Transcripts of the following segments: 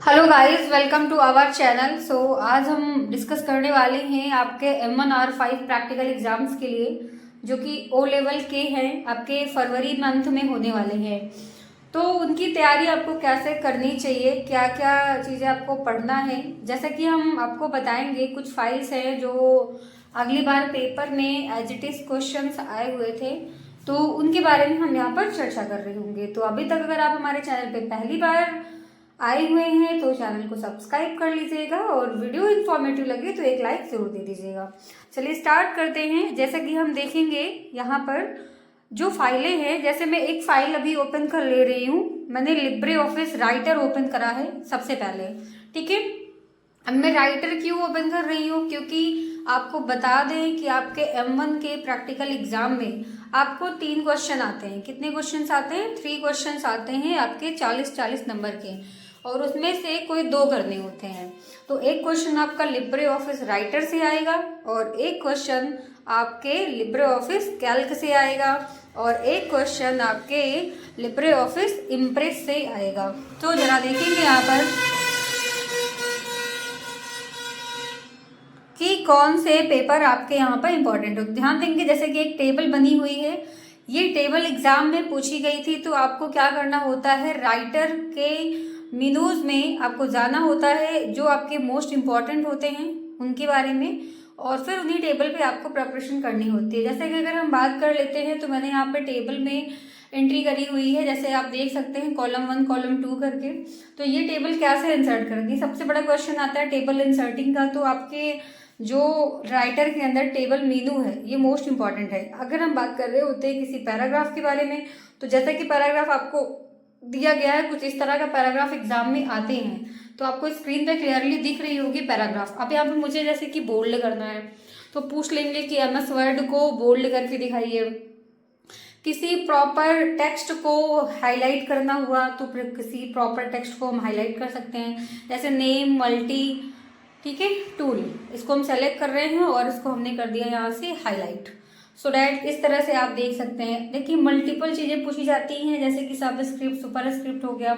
Hello guys, welcome to our channel. आज हम discuss करने वाले हैं आपके M1R5 प्रैक्टिकल एग्जाम्स के लिए, जो कि ओ लेवल के हैं, आपके फरवरी मंथ में होने वाले हैं। तो उनकी तैयारी आपको कैसे करनी चाहिए, क्या क्या चीज़ें आपको पढ़ना है, जैसा कि हम आपको बताएंगे। कुछ फाइल्स हैं जो अगली बार पेपर में एज इट इज क्वेश्चंस आए हुए थे, तो उनके बारे में हम यहाँ पर चर्चा कर रहे होंगे। तो अभी तक अगर आप हमारे चैनल पे पहली बार आए हुए हैं तो चैनल को सब्सक्राइब कर लीजिएगा, और वीडियो इन्फॉर्मेटिव लगे तो एक लाइक जरूर दे दीजिएगा। चलिए स्टार्ट करते हैं। जैसा कि हम देखेंगे यहाँ पर जो फाइलें हैं, जैसे मैं एक फाइल अभी ओपन कर ले रही हूँ। मैंने लिब्रे ऑफिस राइटर ओपन करा है सबसे पहले, ठीक है। अब मैं राइटर क्यों ओपन कर रही हूँ, क्योंकि आपको बता दें कि आपके M1 के प्रैक्टिकल एग्जाम में आपको 3 क्वेश्चन आते हैं। कितने क्वेश्चन आते हैं? 3 क्वेश्चन आते हैं आपके 40-40 नंबर के, और उसमें से कोई 2 करने होते हैं। तो एक क्वेश्चन आपका लिब्रे ऑफिस राइटर से आएगा, और एक क्वेश्चन आपके लिब्रे ऑफिस कैल्क से आएगा, और एक क्वेश्चन आपके लिब्रे ऑफिस इम्प्रेस से आएगा। तो जरा देखेंगे यहाँ पर कि कौन से पेपर आपके यहाँ पर इंपॉर्टेंट हो। ध्यान देंगे, जैसे कि एक टेबल बनी हुई है, ये टेबल एग्जाम में पूछी गई थी। तो आपको क्या करना होता है, राइटर के मीनूज में आपको जाना होता है, जो आपके मोस्ट इम्पॉर्टेंट होते हैं उनके बारे में, और फिर उन्हीं टेबल पे आपको प्रिपरेशन करनी होती है। जैसे कि अगर हम बात कर लेते हैं, तो मैंने यहाँ पे टेबल में एंट्री करी हुई है, जैसे आप देख सकते हैं कॉलम 1 कॉलम 2 करके। तो ये टेबल कैसे इंसर्ट करनी है, सबसे बड़ा क्वेश्चन आता है टेबल इंसर्टिंग का। तो आपके जो राइटर के अंदर टेबल मीनू है, ये मोस्ट इंपॉर्टेंट है। अगर हम बात कर रहे होते हैं किसी पैराग्राफ के बारे में, तो जैसा कि पैराग्राफ आपको दिया गया है, कुछ इस तरह का पैराग्राफ एग्जाम में आते हैं। तो आपको स्क्रीन पे क्लियरली दिख रही होगी पैराग्राफ। अब यहाँ पे मुझे जैसे कि बोल्ड करना है, तो पूछ लेंगे कि MS वर्ड को बोल्ड करके दिखाइए। किसी प्रॉपर टेक्स्ट को हाईलाइट करना हुआ, तो फिर किसी प्रॉपर टेक्स्ट को हम हाईलाइट कर सकते हैं। जैसे नेम मल्टी, ठीक है, टूल, इसको हम सेलेक्ट कर रहे हैं और इसको हमने कर दिया यहाँ से हाईलाइट, सो डैट इस तरह से आप देख सकते हैं। देखिए मल्टीपल चीज़ें पूछी जाती हैं, जैसे कि सबस्क्रिप्ट सुपरस्क्रिप्ट हो गया,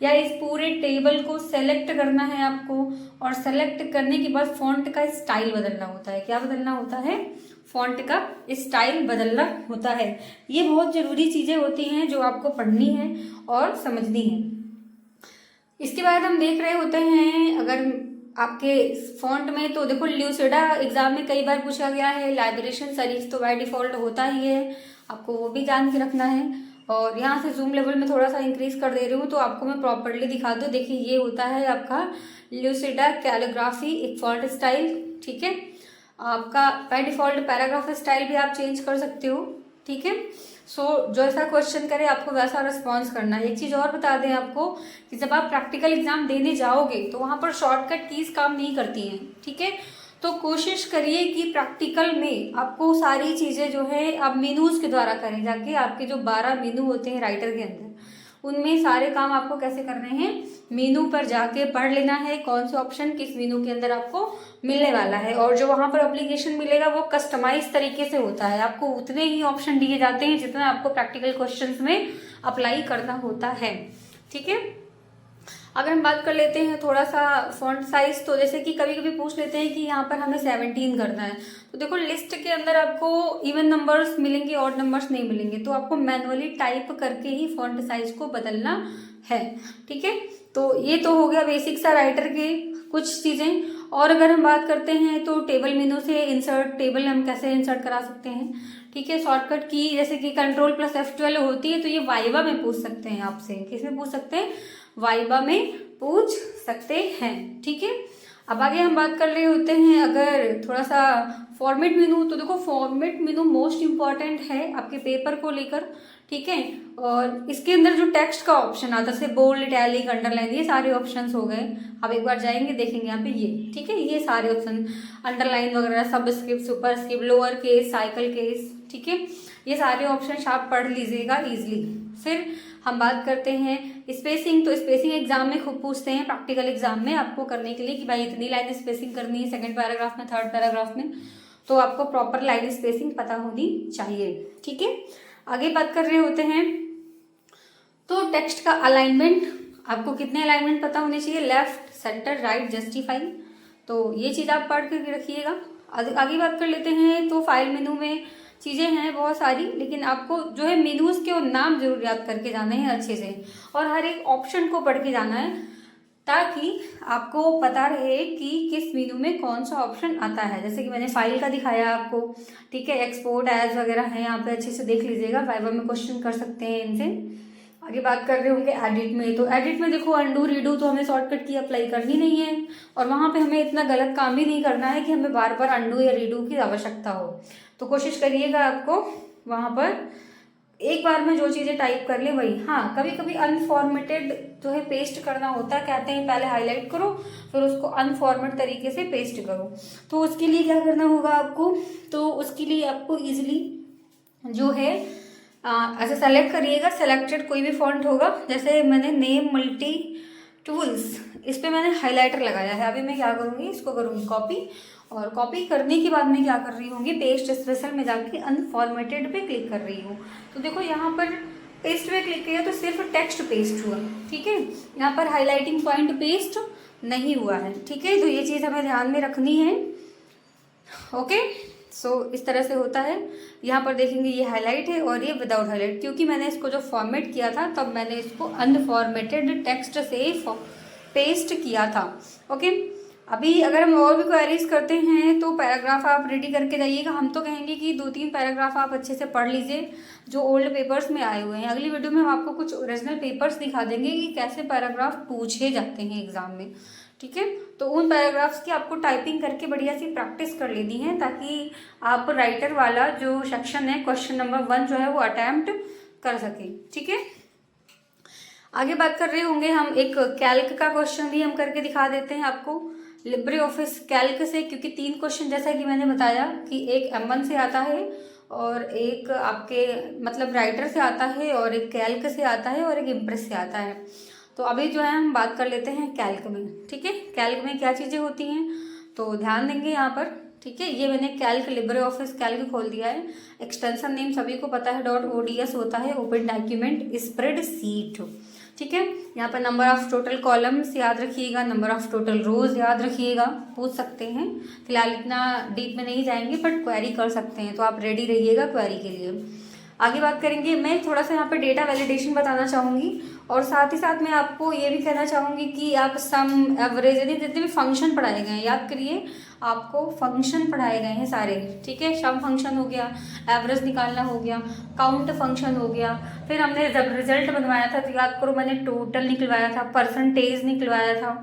या इस पूरे टेबल को सेलेक्ट करना है आपको, और सेलेक्ट करने के बाद फॉन्ट का स्टाइल बदलना होता है। क्या बदलना होता है? फॉन्ट का स्टाइल बदलना होता है। ये बहुत ज़रूरी चीज़ें होती हैं जो आपको पढ़नी है और समझनी है। इसके बाद हम देख रहे होते हैं, अगर आपके फॉन्ट में, तो देखो ल्यूसिडा एग्जाम में कई बार पूछा गया है। लाइब्रेशन सरीफ तो बाय डिफॉल्ट होता ही है, आपको वो भी जान के रखना है। और यहाँ से जूम लेवल में थोड़ा सा इंक्रीज कर दे रही हूँ, तो आपको मैं प्रॉपरली दिखा दूँ। देखिए ये होता है आपका ल्यूसिडा कैलीग्राफी, एक फॉन्ट स्टाइल, ठीक है। आपका बाय डिफॉल्ट पैराग्राफ स्टाइल भी आप चेंज कर सकते हो, ठीक है। सो जैसा क्वेश्चन करे आपको वैसा रिस्पॉन्स करना है। एक चीज़ और बता दें आपको कि जब आप प्रैक्टिकल एग्जाम देने जाओगे, तो वहाँ पर शॉर्टकट कीज काम नहीं करती हैं, ठीक है। तो कोशिश करिए कि प्रैक्टिकल में आपको सारी चीज़ें जो है आप मीनूज के द्वारा करें। जाके आपके जो 12 मीनू होते हैं राइटर के अंदर, उनमें सारे काम आपको कैसे करने हैं, मीनू पर जाके पढ़ लेना है कौन से ऑप्शन किस मीनू के अंदर आपको मिलने वाला है। और जो वहाँ पर एप्लीकेशन मिलेगा वो कस्टमाइज तरीके से होता है, आपको उतने ही ऑप्शन दिए जाते हैं जितना आपको प्रैक्टिकल क्वेश्चंस में अप्लाई करना होता है, ठीक है। अगर हम बात कर लेते हैं थोड़ा सा फॉन्ट साइज, तो जैसे कि कभी कभी पूछ लेते हैं कि यहाँ पर हमें 17 करना है, तो देखो लिस्ट के अंदर आपको इवन नंबर्स मिलेंगे, ऑड नंबर्स नहीं मिलेंगे, तो आपको मैनुअली टाइप करके ही फॉन्ट साइज को बदलना है, ठीक है। तो ये तो हो गया बेसिक सा राइटर के कुछ चीज़ें। और अगर हम बात करते हैं तो टेबल मेनू से इंसर्ट टेबल हम कैसे इंसर्ट करा सकते हैं, ठीक है। शॉर्टकट की जैसे कि Ctrl+F12 होती है, तो ये वाइवा में पूछ सकते हैं आपसे। किसमें पूछ सकते हैं? वाइवा में पूछ सकते हैं, ठीक है। अब आगे हम बात कर रहे होते हैं अगर थोड़ा सा फॉर्मेट मेनू, तो देखो फॉर्मेट मेनू मोस्ट इंपॉर्टेंट है आपके पेपर को लेकर, ठीक है। और इसके अंदर जो टेक्स्ट का ऑप्शन आता है, जैसे बोल्ड, इटैलिक, अंडरलाइन, ये सारे ऑप्शंस हो गए। अब एक बार जाएंगे देखेंगे यहाँ पे ये, ठीक है, ये सारे ऑप्शन अंडरलाइन वगैरह, subscript superscript, lower case, cycle case, ठीक है, ये सारे ऑप्शन आप पढ़ लीजिएगा इजीली। फिर हम बात करते हैं स्पेसिंग, तो स्पेसिंग एग्जाम में खूब पूछते हैं प्रैक्टिकल एग्जाम में आपको करने के लिए कि भाई इतनी लाइन स्पेसिंग करनी है सेकंड पैराग्राफ में, थर्ड पैराग्राफ में, तो आपको प्रॉपर लाइन स्पेसिंग पता होनी चाहिए, ठीक है। आगे बात कर रहे होते हैं तो टेक्स्ट का अलाइनमेंट आपको कितने अलाइनमेंट पता होने चाहिए, लेफ्ट, सेंटर, राइट, जस्टिफाई। तो ये चीज़ आप पढ़ के रखिएगा। आगे बात कर लेते हैं। तो फाइल मेनू में चीज़ें हैं बहुत सारी, लेकिन आपको जो है मेनूज़ के नाम जरूर याद करके जाने हैं अच्छे से, और हर एक ऑप्शन को पढ़ के जाना है, ताकि आपको पता रहे कि किस मेनू में कौन सा ऑप्शन आता है। जैसे कि मैंने फाइल का दिखाया आपको, ठीक है, एक्सपोर्ट एज वगैरह है यहाँ पे, अच्छे से देख लीजिएगा, वाइवा में क्वेश्चन कर सकते हैं इनसे। आगे बात कर रहे होंगे एडिट में, तो एडिट में देखो अंडू रीडू तो हमें शॉर्टकट की अप्लाई करनी नहीं है, और वहाँ पे हमें इतना गलत काम भी नहीं करना है कि हमें बार बार अंडू या रीडू की आवश्यकता हो। तो कोशिश करिएगा आपको वहाँ पर एक बार में जो चीज़ें टाइप कर ले वही। हाँ, कभी कभी अनफॉर्मेटेड जो है पेस्ट करना होता है, कहते हैं पहले हाईलाइट करो फिर उसको अनफॉर्मेट तरीके से पेस्ट करो। तो उसके लिए क्या करना होगा आपको, तो उसके लिए आपको इजीली जो है ऐसे सेलेक्ट करिएगा, सेलेक्टेड कोई भी फॉन्ट होगा, जैसे मैंने नेम मल्टी टूल्स, इस पर मैंने हाईलाइटर लगाया है। अभी मैं क्या करूँगी, इसको करूँगी कॉपी, और कॉपी करने के बाद मैं क्या कर रही होंगी, पेस्ट स्पेशल में जाके अनफॉर्मेटेड पे क्लिक कर रही हूँ। तो देखो यहाँ पर पेस्ट पे क्लिक किया तो सिर्फ टेक्स्ट पेस्ट हुआ, ठीक है, यहाँ पर हाईलाइटिंग पॉइंट पेस्ट नहीं हुआ है, ठीक है। तो ये चीज़ हमें ध्यान में रखनी है, ओके। सो इस तरह से होता है। यहाँ पर देखेंगे ये हाईलाइट है और ये विदाउट हाईलाइट, क्योंकि मैंने इसको जो फॉर्मेट किया था तब मैंने इसको अनफॉर्मेटेड टेक्स्ट से पेस्ट किया था, ओके। अभी अगर हम और भी क्वेरीज करते हैं तो पैराग्राफ आप रेडी करके जाइएगा। हम तो कहेंगे कि 2-3 पैराग्राफ आप अच्छे से पढ़ लीजिए जो ओल्ड पेपर्स में आए हुए हैं। अगली वीडियो में हम आपको कुछ ओरिजिनल पेपर्स दिखा देंगे कि कैसे पैराग्राफ पूछे जाते हैं एग्जाम में, ठीक है। तो उन पैराग्राफ्स की आपको टाइपिंग करके बढ़िया सी प्रैक्टिस कर लेनी है, ताकि आप राइटर वाला जो सेक्शन है क्वेश्चन नंबर 1 जो है वो अटैम्प्ट कर सकें, ठीक है। आगे बात कर रहे होंगे हम, एक कैल्क का क्वेश्चन भी हम करके दिखा देते हैं आपको लिब्रे ऑफिस कैल्क से, क्योंकि 3 क्वेश्चन जैसा कि मैंने बताया कि एक M1 से आता है, और एक आपके मतलब राइटर से आता है, और एक कैल्क से आता है, और एक इम्प्रेस से आता है। तो अभी जो है हम बात कर लेते हैं कैल्क में, ठीक है। कैल्क में क्या चीज़ें होती हैं तो ध्यान देंगे यहाँ पर, ठीक है। ये मैंने कैल्क लिब्रे ऑफिस कैल्क खोल दिया है। एक्सटेंशन नेम सभी को पता है, .ods होता है, ओपन डॉक्यूमेंट स्प्रेड शीट, ठीक है। यहाँ पर नंबर ऑफ टोटल कॉलम्स याद रखिएगा, नंबर ऑफ टोटल रोज याद रखिएगा, पूछ सकते हैं। फिलहाल इतना डीप में नहीं जाएंगे, बट क्वेरी कर सकते हैं, तो आप रेडी रहिएगा क्वेरी के लिए। आगे बात करेंगे, मैं थोड़ा सा यहाँ पर डेटा वैलिडेशन बताना चाहूँगी, और साथ ही साथ मैं आपको ये भी कहना चाहूँगी कि आप सम, एवरेज, यानी जितने भी फंक्शन पढ़ाए गए हैं याद करिए, आपको फंक्शन पढ़ाए गए हैं सारे, ठीक है। सम फंक्शन हो गया, एवरेज निकालना हो गया, काउंट फंक्शन हो गया, फिर हमने जब रिजल्ट बनवाया था तो याद करो मैंने टोटल निकलवाया था, परसेंटेज निकलवाया था,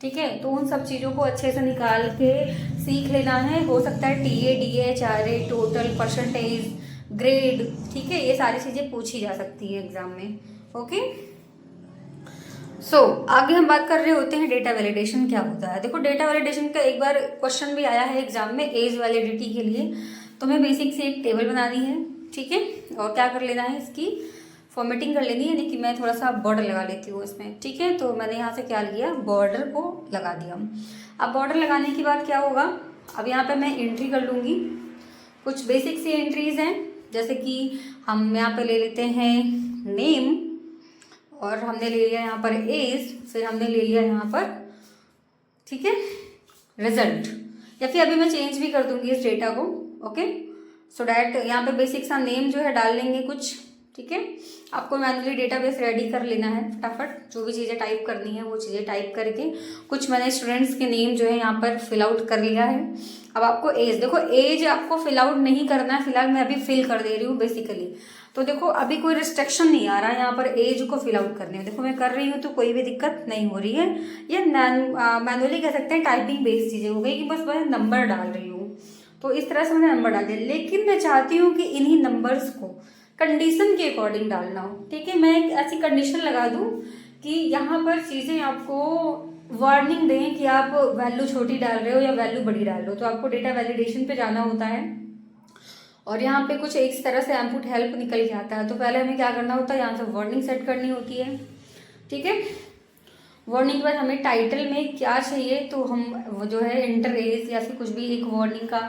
ठीक है। तो उन सब चीज़ों को अच्छे से निकाल के सीख लेना है। हो सकता है TA, DH, RA, total, percentage, grade, ठीक है, ये सारी चीज़ें पूछी जा सकती है एग्जाम में, ओके। आगे हम बात कर रहे होते हैं डेटा वैलिडेशन क्या होता है। देखो डेटा वैलिडेशन का एक बार क्वेश्चन भी आया है एग्जाम में एज वैलिडिटी के लिए। तो हमें बेसिक से एक टेबल बनानी है, ठीक है, और क्या कर लेना है, इसकी फॉर्मेटिंग कर लेनी है, यानी कि मैं थोड़ा सा बॉर्डर लगा लेती हूँ इसमें, ठीक है। तो मैंने यहाँ से क्या लिया, बॉर्डर को लगा दिया। अब बॉर्डर लगाने के बाद क्या होगा, अब यहाँ पर मैं एंट्री कर लूँगी, कुछ बेसिक सी एंट्रीज हैं, जैसे कि हम यहाँ पे ले लेते हैं नेम, और हमने ले लिया यहाँ पर एज, फिर हमने ले लिया यहाँ पर, ठीक है, रिजल्ट, या फिर अभी मैं चेंज भी कर दूंगी इस डेटा को, ओके। सो डैट यहाँ पे बेसिक सा नेम जो है डाल लेंगे कुछ, ठीक है। आपको मैनुअली डेटाबेस रेडी कर लेना है फटाफट, जो भी चीज़ें टाइप करनी है वो चीज़ें टाइप करके, कुछ मैंने स्टूडेंट्स के नेम जो है यहाँ पर फिल आउट कर लिया है। अब आपको एज, देखो एज आपको फिल आउट नहीं करना है, फिलहाल मैं अभी फिल कर दे रही हूँ बेसिकली। तो देखो अभी कोई रिस्ट्रिक्शन नहीं आ रहा है यहाँ पर एज को फिल आउट करने में, देखो मैं कर रही हूँ तो कोई भी दिक्कत नहीं हो रही है। ये मैनुअली कह सकते हैं टाइपिंग बेस्ड चीज़ें हो गई कि बस मैं नंबर डाल रही हूँ, तो इस तरह से मैंने नंबर डाल दिया। लेकिन मैं चाहती हूँ कि इन्हीं नंबर्स को कंडीशन के अकॉर्डिंग डालना हो, ठीक है। मैं एक ऐसी कंडीशन लगा दूँ कि यहाँ पर चीज़ें आपको वार्निंग दें कि आप वैल्यू छोटी डाल रहे हो या वैल्यू बड़ी डाल रहे हो। तो आपको डेटा वैलिडेशन पे जाना होता है, और यहाँ पे कुछ एक तरह से इनपुट हेल्प निकल के आता है। तो पहले हमें क्या करना होता है, यहाँ से वार्निंग सेट करनी होती है, ठीक है। वार्निंग के बाद हमें टाइटल में क्या चाहिए, तो हम वो जो है इंटर एज या फिर कुछ भी एक वार्निंग का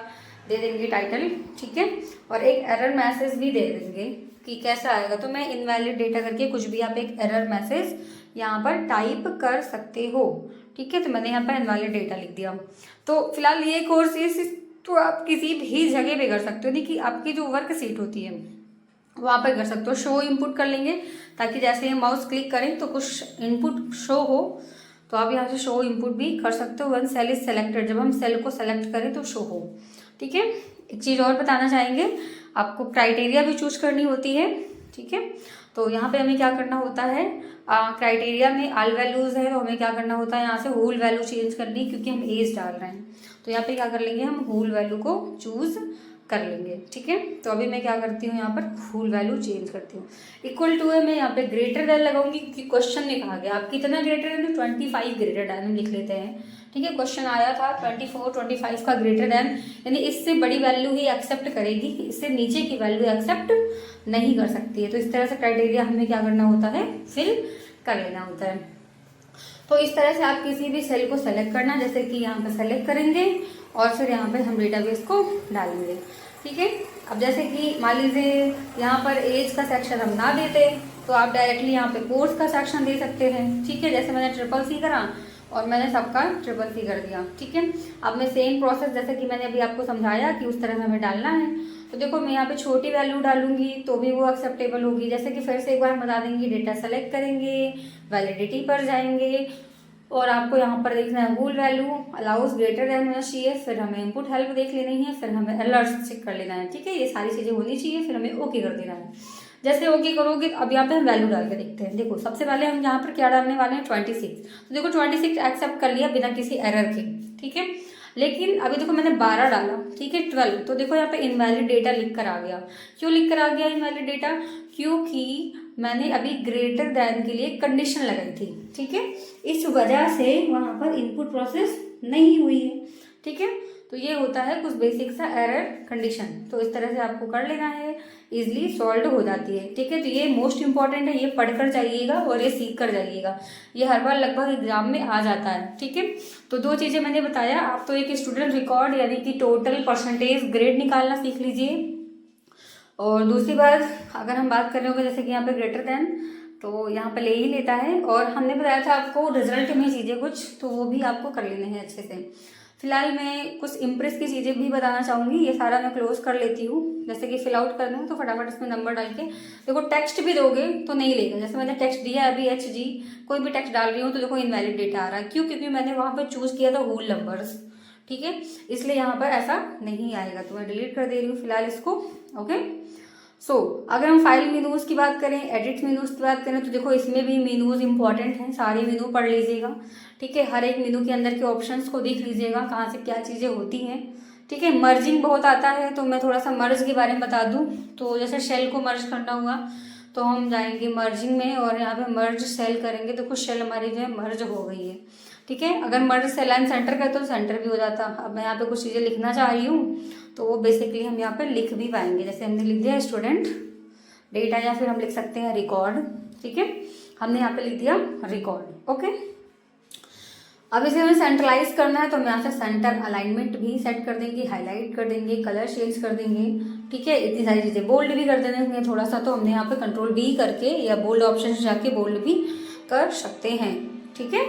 दे देंगे टाइटल, ठीक है। और एक एरर मैसेज भी दे देंगे कि कैसा आएगा। तो मैं इनवैलिड डेटा करके कुछ भी आप एक एरर मैसेज यहाँ पर टाइप कर सकते हो। ठीक है, तो मैंने यहाँ पर इनवैलिड डेटा लिख दिया। तो फिलहाल ये कोर्स तो आप किसी भी जगह पे कर सकते हो, देखिए आपकी जो वर्क शीट होती है वहाँ पर कर सकते हो। शो इनपुट कर लेंगे ताकि जैसे माउस क्लिक करें तो कुछ इनपुट शो हो, तो आप यहाँ से शो इनपुट भी कर सकते हो। वन सेल इज सेलेक्टेड, जब हम सेल को सेलेक्ट करें तो शो हो। ठीक है, एक चीज़ और बताना चाहेंगे, आपको क्राइटेरिया भी चूज करनी होती है। ठीक है, तो यहाँ पे हमें क्या करना होता है, क्राइटेरिया में ऑल वैल्यूज है तो हमें क्या करना होता है, यहाँ से होल वैल्यू चेंज करनी, क्योंकि हम एज डाल रहे हैं। तो यहाँ पे क्या कर लेंगे, हम होल वैल्यू को चूज कर लेंगे। ठीक है, तो अभी मैं क्या करती हूँ, यहाँ पर होल वैल्यू चेंज करती हूँ। इक्वल टू है, मैं यहाँ पे ग्रेटर देन लगाऊंगी क्योंकि क्वेश्चन में कहा गया आप कितना ग्रेटर देन, 25 ग्रेटर देन हम लिख लेते हैं। ठीक है, क्वेश्चन आया था 24 25 का ग्रेटर देन, यानी इससे बड़ी वैल्यू ही एक्सेप्ट करेगी, इससे नीचे की वैल्यू एक्सेप्ट नहीं कर सकती है। तो इस तरह से क्राइटेरिया हमें क्या करना होता है, फिल कर लेना होता है। तो इस तरह से आप किसी भी सेल को सेलेक्ट करना, जैसे कि यहाँ पे सेलेक्ट करेंगे और फिर यहाँ पे हम डेटाबेस को डालेंगे। ठीक है, अब जैसे कि मान लीजिए यहाँ पर एज का सेक्शन हम ना देते तो आप डायरेक्टली यहाँ पे कोर्स का सेक्शन दे सकते हैं। ठीक है, जैसे मैंने CCC करा और मैंने सबका CCC कर दिया। ठीक है, अब मैं सेम प्रोसेस जैसे कि मैंने अभी आपको समझाया कि उस तरह से हमें डालना है। तो देखो मैं यहाँ पे छोटी वैल्यू डालूंगी तो भी वो एक्सेप्टेबल होगी। जैसे कि फिर से एक बार बता देंगे, डेटा सेलेक्ट करेंगे, वैलिडिटी पर जाएंगे और आपको यहाँ पर देखना है whole value allows greater than होना चाहिए, फिर हमें इनपुट हेल्प देख लेनी है, फिर हमें अलर्ट चेक कर लेना है। ठीक है, ये सारी चीज़ें होनी चाहिए, फिर हमें ओके कर देना है। जैसे ओके करोगे, अब यहाँ पे हम वैल्यू डाल के देखते हैं। देखो सबसे पहले हम यहाँ पर क्या डालने वाले हैं, 26। तो देखो 26 एक्सेप्ट कर लिया बिना किसी एरर के। ठीक है, लेकिन अभी देखो मैंने 12 डाला, ठीक है 12, तो देखो यहाँ पे इनवैलिड डेटा लिख कर आ गया। क्यों लिख कर आ गया इनवैलिड डेटा, क्योंकि मैंने अभी ग्रेटर देन के लिए कंडीशन लगाई थी। ठीक है, इस वजह से वहां पर इनपुट प्रोसेस नहीं हुई है। ठीक है, तो ये होता है कुछ बेसिक सा एरर कंडीशन। तो इस तरह से आपको कर लेना है, इजिली सॉल्व हो जाती है। ठीक है, तो ये मोस्ट इंपॉर्टेंट है, ये पढ़कर जाइएगा और ये सीख कर जाइएगा, ये हर बार लगभग एग्जाम में आ जाता है। ठीक है, तो दो चीज़ें मैंने बताया, आप तो एक स्टूडेंट रिकॉर्ड यानी कि टोटल परसेंटेज ग्रेड निकालना सीख लीजिए। और दूसरी बात, अगर हम बात कर रहे होंगे जैसे कि यहाँ पे ग्रेटर देन, तो यहाँ पे ले ही लेता है। और हमने बताया था आपको रिजल्ट में चीज़ें कुछ, तो वो भी आपको कर लेने हैं अच्छे से। फिलहाल मैं कुछ इम्प्रेस की चीज़ें भी बताना चाहूँगी, ये सारा मैं क्लोज कर लेती हूँ। जैसे कि फिल आउट करना है तो फटाफट इसमें नंबर डाल के, देखो टेक्स्ट भी दोगे तो नहीं लेगा। जैसे मैंने टेक्स्ट दिया अभी HG, कोई भी टेक्स्ट डाल रही हूँ तो देखो इनवैलिड डेटा आ रहा है। क्यों, क्योंकि मैंने वहाँ पर चूज़ किया था होल नंबर्स। ठीक है, इसलिए यहाँ पर ऐसा नहीं आएगा, तो मैं डिलीट कर दे रही हूँ फिलहाल इसको। ओके, अगर हम फाइल मेनूज की बात करें, एडिट मेनूज की बात करें, तो देखो इसमें भी मेनूज इंपॉर्टेंट हैं, सारे मेनू पढ़ लीजिएगा। ठीक है, हर एक मेनू के अंदर के ऑप्शंस को देख लीजिएगा कहाँ से क्या चीज़ें होती हैं। ठीक है, मर्जिंग बहुत आता है, तो मैं थोड़ा सा मर्ज के बारे में बता दूँ। तो जैसे शेल को मर्ज करना हुआ तो हम जाएंगे मर्जिंग में और यहाँ पे मर्ज सेल करेंगे तो कुछ शेल हमारी जो है मर्ज हो गई है। ठीक है, अगर मर्ज सेल एंड सेंटर का तो सेंटर भी हो जाता। अब मैं यहाँ पे कुछ चीज़ें लिखना चाह रही हूँ तो वो बेसिकली हम यहाँ पे लिख भी पाएंगे। जैसे हमने लिख दिया स्टूडेंट डेटा, या फिर हम लिख सकते हैं रिकॉर्ड। ठीक है, हमने यहाँ पे लिख दिया रिकॉर्ड। ओके, अब इसे हमें सेंट्रलाइज करना है तो हम यहाँ से सेंटर अलाइनमेंट भी सेट कर देंगे, हाईलाइट कर देंगे, कलर चेंज कर देंगे। ठीक है, इतनी सारी चीज़ें बोल्ड भी कर देंगे थोड़ा सा, तो हमने यहाँ पे कंट्रोल B करके या बोल्ड ऑप्शन से जाके बोल्ड भी कर सकते हैं। ठीक है,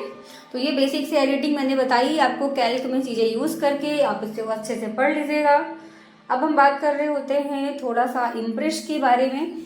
तो ये बेसिक से एडिटिंग मैंने बताई आपको कैल्क में चीज़ें यूज़ करके, आप इससे अच्छे से पढ़ लीजिएगा। अब हम बात कर रहे होते हैं थोड़ा सा इम्प्रेस के बारे में।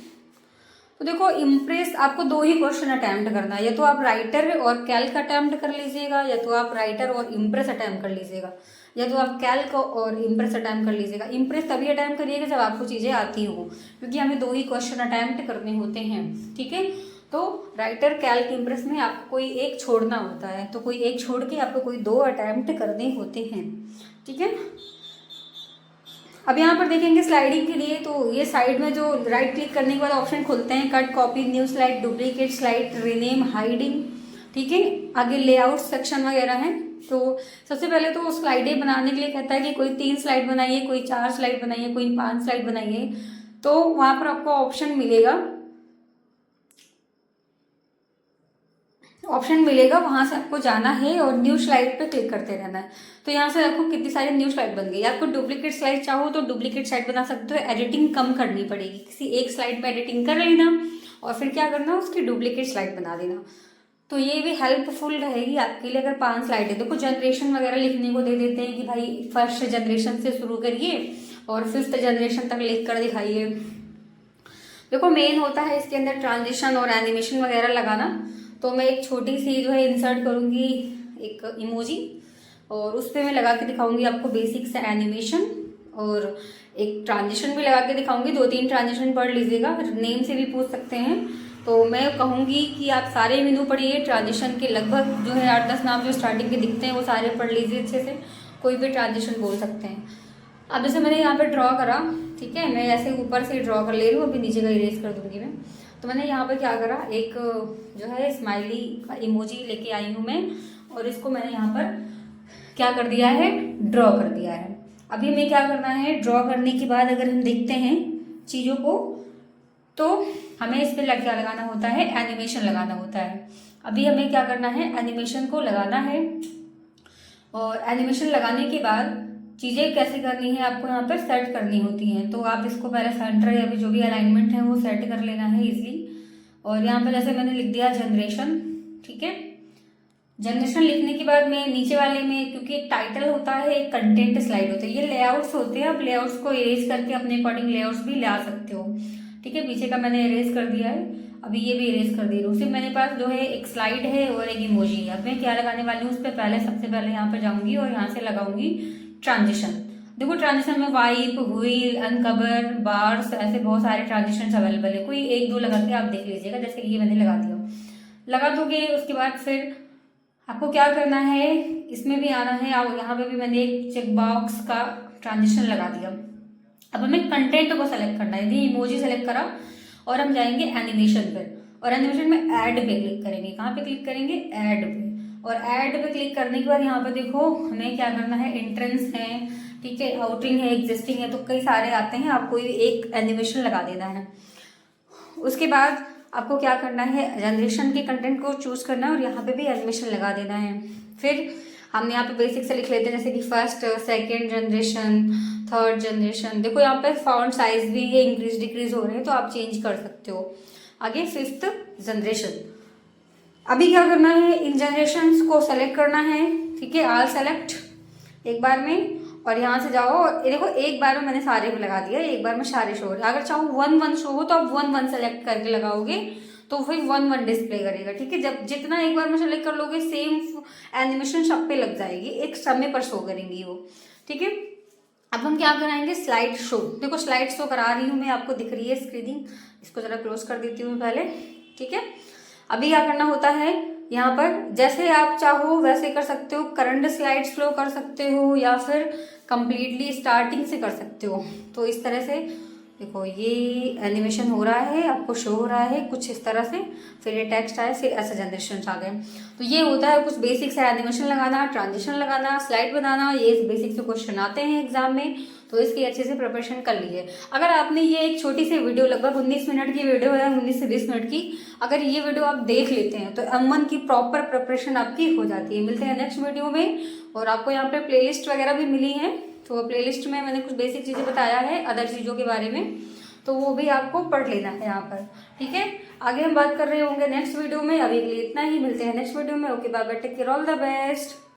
तो देखो इम्प्रेस आपको 2 ही क्वेश्चन अटैम्प्ट करना है, या तो आप राइटर और कैल्क अटैम्प्ट कर लीजिएगा, या तो आप राइटर और इम्प्रेस अटैम्प्ट कर लीजिएगा, या तो आप कैल्क और इम्प्रेस अटैम्प्ट कर लीजिएगा। इम्प्रेस तभी अटैम्प्ट करिएगा जब आपको चीज़ें आती हों, क्योंकि हमें 2 ही क्वेश्चन अटैम्प्ट करने होते हैं। ठीक है, तो राइटर कैल्क इम्प्रेस में आपको कोई एक छोड़ना होता है, तो कोई एक छोड़ के आपको कोई 2 अटैम्प्ट करने होते हैं। ठीक है, अब यहाँ पर देखेंगे स्लाइडिंग के लिए, तो ये साइड में जो राइट क्लिक करने के बाद ऑप्शन खुलते हैं, cut, copy, new slide, duplicate slide, rename, hiding. ठीक है, आगे लेआउट सेक्शन वगैरह हैं। तो सबसे पहले तो स्लाइडें बनाने के लिए कहता है कि कोई 3 स्लाइड बनाइए, कोई 4 स्लाइड बनाइए, कोई 5 स्लाइड बनाइए। तो वहाँ पर आपको ऑप्शन मिलेगा, वहां से आपको जाना है और न्यू स्लाइड पे क्लिक करते रहना है। तो यहाँ से आपको कितनी सारी न्यू स्लाइड बन गई। आपको डुप्लीकेट स्लाइड चाहो तो डुप्लीकेट स्लाइड बना सकते हो, एडिटिंग कम करनी पड़ेगी, किसी एक स्लाइड में एडिटिंग कर लेना और फिर क्या करना, उसकी डुप्लीकेट स्लाइड बना देना। तो ये भी हेल्पफुल रहेगी आपके लिए अगर 5 स्लाइडें। देखो जनरेशन वगैरह लिखने को दे देते हैं कि भाई फर्स्ट जनरेशन से शुरू करिए और 5th जनरेशन तक लिख कर दिखाइए। देखो मेन होता है इसके अंदर ट्रांजिशन और एनिमेशन वगैरह लगाना। तो मैं एक छोटी सी जो है इंसर्ट करूंगी एक इमोजी, और उस पर मैं लगा के दिखाऊंगी आपको बेसिक से एनिमेशन, और एक ट्रांजिशन भी लगा के दिखाऊंगी। 2-3 ट्रांजिशन पढ़ लीजिएगा, नेम से भी पूछ सकते हैं। तो मैं कहूँगी कि आप सारे मेनू पढ़िए, ट्रांजिशन के लगभग जो है 8-10 नाम जो स्टार्टिंग के दिखते हैं वो सारे पढ़ लीजिए अच्छे से, कोई भी ट्रांजिशन बोल सकते हैं। अब जैसे मैंने यहाँ पे ड्रॉ करा, ठीक है, मैं ऐसे ऊपर से ड्रॉ कर ले रही हूँ, अभी नीचे का इरेज कर दूंगी मैं। तो मैंने यहाँ पे क्या करा, एक जो है स्माइली का इमोजी लेके आई हूँ मैं, और इसको मैंने यहाँ पर क्या कर दिया है, ड्रॉ कर दिया है। अभी हमें क्या करना है, ड्रॉ करने के बाद अगर हम देखते हैं चीज़ों को, तो हमें इस पर क्या लगाना होता है, एनिमेशन लगाना होता है। अभी हमें क्या करना है, एनिमेशन को लगाना है, और एनिमेशन लगाने के बाद चीज़ें कैसे करनी है आपको यहाँ पर सेट करनी होती हैं। तो आप इसको पहले सेंटर या फिर जो भी अलाइनमेंट है वो सेट कर लेना है इजीली। और यहाँ पर जैसे मैंने लिख दिया जनरेशन, ठीक है। जनरेशन लिखने के बाद में नीचे वाले में, क्योंकि एक टाइटल होता है एक कंटेंट स्लाइड होता है, ये लेआउट्स होते हैं। आप लेआउट्स को इरेज करके अपने अकॉर्डिंग लेआउट्स भी ला सकते हो, ठीक है। पीछे का मैंने इरेज कर दिया है, अभी ये भी इरेज कर दे रही हूँ। सिर्फ मेरे पास जो है एक स्लाइड है और एक इमोजी है। अब मैं क्या लगाने वाली हूँ उस पर, पहले सबसे पहले यहाँ पर जाऊंगी और यहाँ से लगाऊंगी ट्रांजिशन। देखो ट्रांजिशन में वाइप, व्हील, अनकवर, बार्स, ऐसे बहुत सारे ट्रांजिशन अवेलेबल है। कोई 1-2 लगा के आप देख लीजिएगा, जैसे ये मैंने लगा दिया। लगा दोगे उसके बाद फिर आपको क्या करना है, इसमें भी आना है, और यहाँ पे भी मैंने एक चेक बॉक्स का ट्रांजिशन लगा दिया। अब हमें कंटेंट को सेलेक्ट करना है, इमोजी सेलेक्ट करा और हम जाएंगे एनिमेशन पे, और एनिमेशन में ऐड पे क्लिक करेंगे। कहाँ पे क्लिक करेंगे, ऐड पे। और ऐड पे क्लिक करने के बाद यहाँ पे देखो हमें क्या करना है, एंट्रेंस है, ठीक है, आउटिंग है, एग्जिस्टिंग है, तो कई सारे आते हैं, आपको एक एनिमेशन लगा देना है। उसके बाद आपको क्या करना है, जनरेशन के कंटेंट को चूज करना है और यहाँ पे भी एनिमेशन लगा देना है। फिर हम यहाँ पे बेसिक से लिख लेते हैं, जैसे कि first, second generation, third generation. देखो यहाँ पे फॉन्ट साइज भी ये इंक्रीज डिक्रीज हो रहे हैं, तो आप चेंज कर सकते हो। आगे 5th जनरेशन। अभी क्या करना है, इन जनरेशन को सेलेक्ट करना है, ठीक है, ऑल सेलेक्ट एक बार में, और यहाँ से जाओ और देखो एक बार में मैंने सारे को लगा दिया, एक बार में सारे शो हो रहे। अगर चाहो 1-1 शो हो तो आप 1-1 सेलेक्ट करके लगाओगे तो फिर 1-1 डिस्प्ले करेगा, ठीक है। जब जितना एक बार में सेलेक्ट कर लोगे सेम एनिमेशन सब पे लग जाएगी, एक समय पर शो करेंगी वो, ठीक है। अब हम क्या कराएंगे, स्लाइड शो। देखो स्लाइड शो करा रही हूँ मैं, आपको दिख रही है स्क्रीनिंग, इसको जरा क्लोज कर देती हूँ पहले, ठीक है। अभी क्या करना होता है, यहाँ पर जैसे आप चाहो वैसे कर सकते हो, करंट स्लाइड फ्लो कर सकते हो या फिर कंप्लीटली स्टार्टिंग से कर सकते हो। तो इस तरह से देखो ये एनिमेशन हो रहा है, आपको शो हो रहा है कुछ इस तरह से, फिर ये टेक्स्ट आए, फिर ऐसे जनरेशन आ गए। तो ये होता है कुछ बेसिक से एनिमेशन लगाना, ट्रांजिशन लगाना, स्लाइड बनाना, ये बेसिक से क्वेश्चन आते हैं एग्जाम में, तो इसकी अच्छे से प्रिपरेशन कर लीजिए। अगर आपने ये एक छोटी सी वीडियो, लगभग 19 मिनट की वीडियो है, 19 से 20 मिनट की, अगर ये वीडियो आप देख लेते हैं तो M1 की प्रॉपर प्रिपरेशन आपकी हो जाती है। मिलते हैं नेक्स्ट वीडियो में, और आपको यहाँ पे प्लेलिस्ट वगैरह भी मिली है, तो प्लेलिस्ट में मैंने कुछ बेसिक चीज़ें बताया है अदर चीज़ों के बारे में, तो वो भी आपको पढ़ लेना है यहाँ पर, ठीक है। आगे हम बात कर रहे होंगे नेक्स्ट वीडियो में, अभी के लिए इतना ही, मिलते हैं नेक्स्ट वीडियो में। Okay bye bye, take care, all the best.